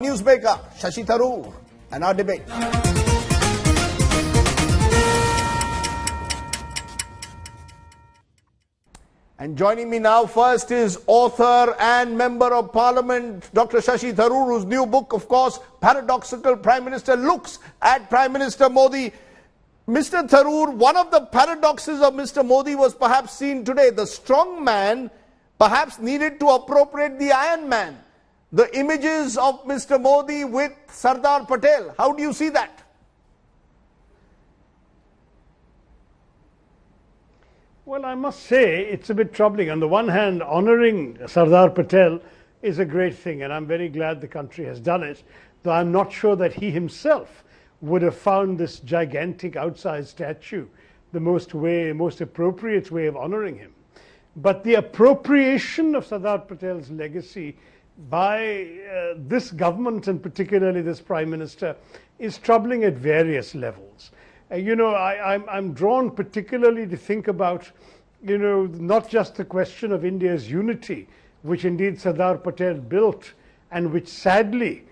Newsmaker Shashi Tharoor and our debate. And joining me now first is author and member of parliament Dr. Shashi Tharoor, whose new book, of course, Paradoxical Prime Minister, looks at Prime Minister Modi. Mr. Tharoor, one of the paradoxes of Mr. Modi was perhaps seen today. The strong man perhaps needed to appropriate the Iron Man. The images of Mr. Modi with Sardar Patel, how do you see that? Well, I must say it's a bit troubling. On the one hand, honoring Sardar Patel is a great thing, and I'm very glad the country has done it, though I'm not sure that he himself would have found this gigantic outsized statue the most appropriate way of honoring him. But the appropriation of Sardar Patel's legacy by this government, and particularly this Prime Minister, is troubling at various levels. I'm drawn particularly to think about, not just the question of India's unity, which indeed Sardar Patel built and which sadly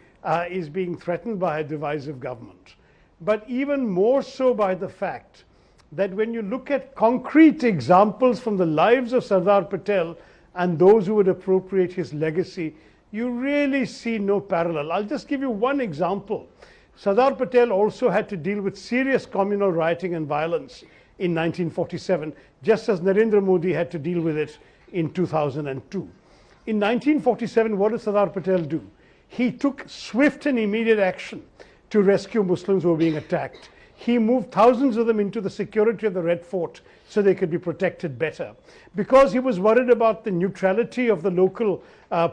is being threatened by a divisive government, but even more so by the fact that when you look at concrete examples from the lives of Sardar Patel and those who would appropriate his legacy, you really see no parallel. I'll just give you one example. Sardar Patel also had to deal with serious communal rioting and violence in 1947, just as Narendra Modi had to deal with it in 2002. In 1947, what did Sardar Patel do? He took swift and immediate action to rescue Muslims who were being attacked. He moved thousands of them into the security of the Red Fort so they could be protected better. Because he was worried about the neutrality of the local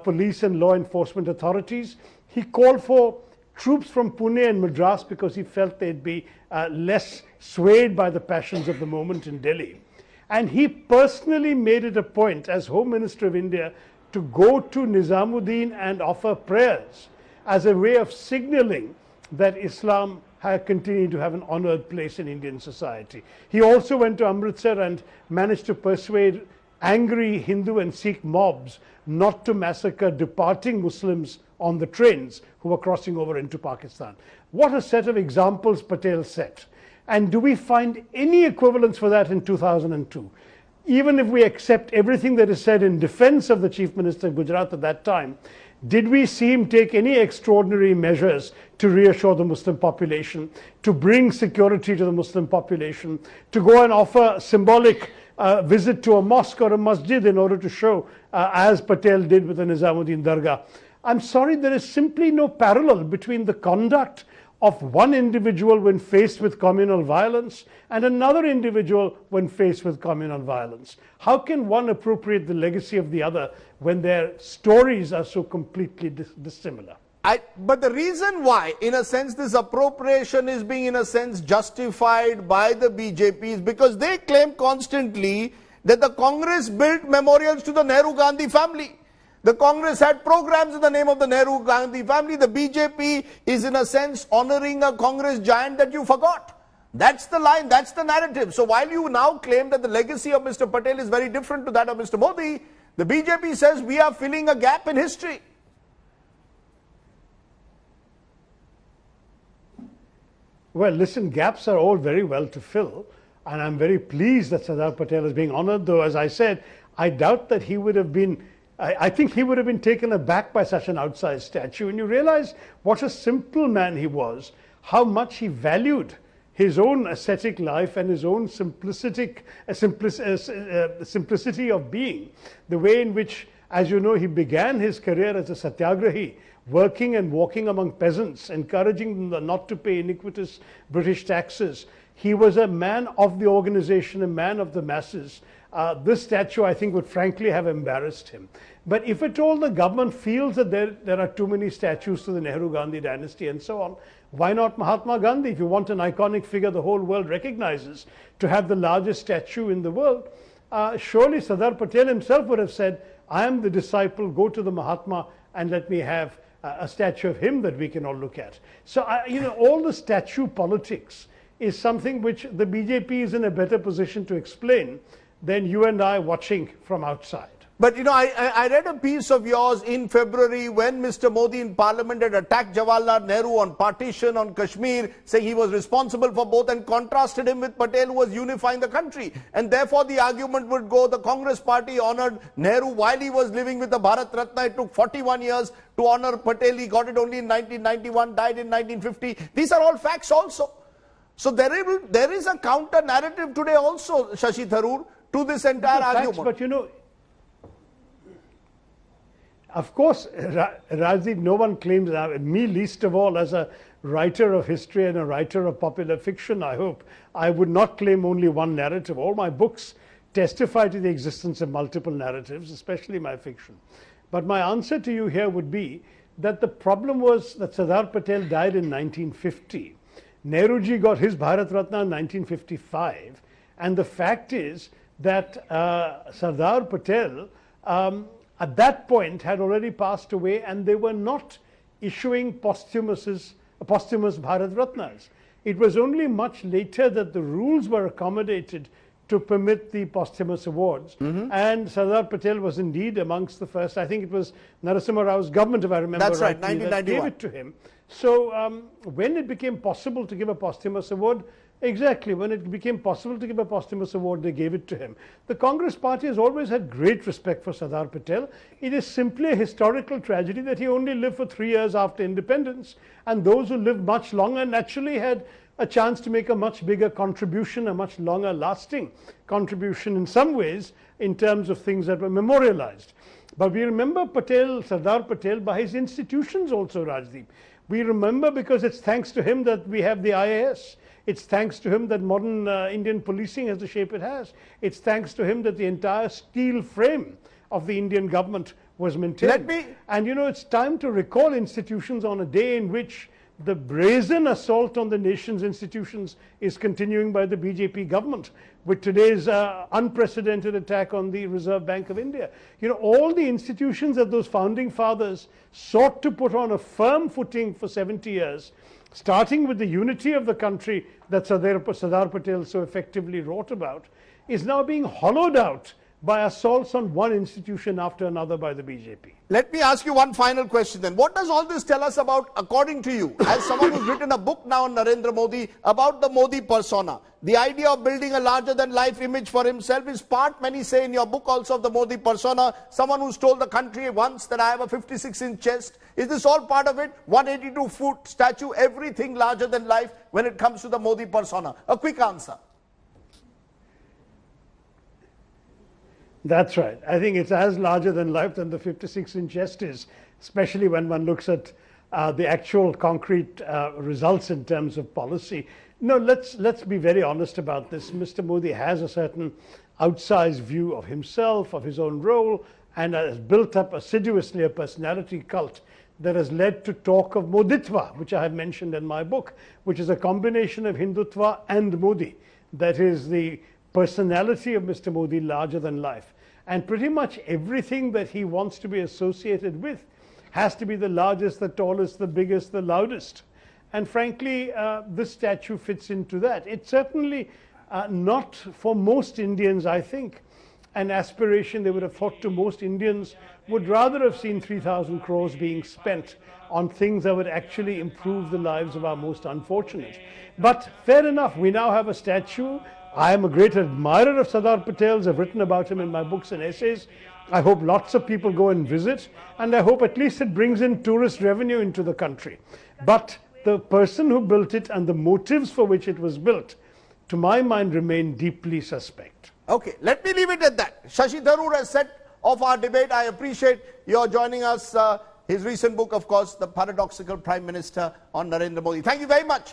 police and law enforcement authorities, he called for troops from Pune and Madras because he felt they'd be less swayed by the passions of the moment in Delhi. And he personally made it a point as Home Minister of India to go to Nizamuddin and offer prayers as a way of signaling that Islam had continued to have an honored place in Indian society. He also went to Amritsar and managed to persuade angry Hindu and Sikh mobs not to massacre departing Muslims on the trains who were crossing over into Pakistan. What a set of examples Patel set. And do we find any equivalence for that in 2002? Even if we accept everything that is said in defense of the Chief Minister of Gujarat at that time, did we see him take any extraordinary measures to reassure the Muslim population, to bring security to the Muslim population, to go and offer symbolic visit to a mosque or a masjid in order to show, as Patel did with the Nizamuddin Dargah? I'm sorry, there is simply no parallel between the conduct of one individual when faced with communal violence and another individual when faced with communal violence. How can one appropriate the legacy of the other when their stories are so completely dissimilar? But the reason why, in a sense, this appropriation is being, in a sense, justified by the BJP is because they claim constantly that the Congress built memorials to the Nehru-Gandhi family. The Congress had programs in the name of the Nehru-Gandhi family. The BJP is, in a sense, honoring a Congress giant that you forgot. That's the line, that's the narrative. So while you now claim that the legacy of Mr. Patel is very different to that of Mr. Modi, the BJP says we are filling a gap in history. Well, listen, gaps are all very well to fill, and I'm very pleased that Sardar Patel is being honored, though, as I said, I doubt that he would have been I think he would have been taken aback by such an outsized statue. And you realize what a simple man he was, how much he valued his own ascetic life and his own simplicity of being. The way in which, as you know, he began his career as a satyagrahi, working and walking among peasants, encouraging them not to pay iniquitous British taxes. He was a man of the organization, a man of the masses. This statue, I think, would frankly have embarrassed him. But if at all the government feels that there are too many statues to the Nehru-Gandhi dynasty and so on, why not Mahatma Gandhi? If you want an iconic figure the whole world recognizes, to have the largest statue in the world, surely Sardar Patel himself would have said, I am the disciple, go to the Mahatma and let me have a statue of him that we can all look at. So, all the statue politics is something which the BJP is in a better position to explain than you and I watching from outside. But you know, I read a piece of yours in February when Mr. Modi in Parliament had attacked Jawaharlal Nehru on partition, on Kashmir, saying he was responsible for both, and contrasted him with Patel, who was unifying the country. And therefore the argument would go, the Congress party honored Nehru while he was living with the Bharat Ratna. It took 41 years to honor Patel. He got it only in 1991, died in 1950. These are all facts also. So there is a counter narrative today also, Shashi Tharoor, to this entire argument. Facts, but you know, of course, Rajdeep, no one claims, me least of all, as a writer of history and a writer of popular fiction, I hope, I would not claim only one narrative. All my books testify to the existence of multiple narratives, especially my fiction. But my answer to you here would be that the problem was that Sardar Patel died in 1950. Nehruji got his Bharat Ratna in 1955. And the fact is that Sardar Patel, at that point, had already passed away, and they were not issuing posthumous Bharat Ratnas. It was only much later that the rules were accommodated to permit the posthumous awards. And Sardar Patel was indeed amongst the first. I think it was Narasimha Rao's government, if I remember That's right, rightly, that gave it to him. So when it became possible to give a posthumous award, exactly, when it became possible to give a posthumous award, they gave it to him. The Congress party has always had great respect for Sardar Patel. It is simply a historical tragedy that he only lived for 3 years after independence, and those who lived much longer naturally had a chance to make a much bigger contribution, a much longer lasting contribution in some ways, in terms of things that were memorialized. But we remember Sardar Patel by his institutions also, Rajdeep. We remember because it's thanks to him that we have the IAS. It's thanks to him that modern Indian policing has the shape it has. It's thanks to him that the entire steel frame of the Indian government was maintained. And you know, it's time to recall institutions on a day in which the brazen assault on the nation's institutions is continuing by the BJP government, with today's unprecedented attack on the Reserve Bank of India. You know, all the institutions that those founding fathers sought to put on a firm footing for 70 years, starting with the unity of the country that Sardar Patel so effectively wrote about, is now being hollowed out by assaults on one institution after another by the BJP. Let me ask you one final question then. What does all this tell us about, according to you, as someone who's written a book now on Narendra Modi, about the Modi persona? The idea of building a larger-than-life image for himself is part, many say in your book also, of the Modi persona. Someone who's told the country once that I have a 56-inch chest. Is this all part of it? 182-foot statue, everything larger than life when it comes to the Modi persona? A quick answer. That's right. I think it's as larger than life than the 56-inch chest is, especially when one looks at the actual concrete results in terms of policy. No, let's be very honest about this. Mr. Modi has a certain outsized view of himself, of his own role, and has built up assiduously a personality cult that has led to talk of Moditva, which I have mentioned in my book, which is a combination of Hindutva and Modi. That is the personality of Mr. Modi larger than life. And pretty much everything that he wants to be associated with has to be the largest, the tallest, the biggest, the loudest. And frankly, this statue fits into that. It's certainly not for most Indians, I think, an aspiration they would have thought to. Most Indians would rather have seen 3,000 crores being spent on things that would actually improve the lives of our most unfortunate. But fair enough, we now have a statue. I am a great admirer of Sardar Patel's. I've written about him in my books and essays. I hope lots of people go and visit, and I hope at least it brings in tourist revenue into the country. But the person who built it and the motives for which it was built, to my mind, remain deeply suspect. Okay, let me leave it at that. Shashi Tharoor has set off our debate. I appreciate your joining us. His recent book, of course, The Paradoxical Prime Minister, on Narendra Modi. Thank you very much.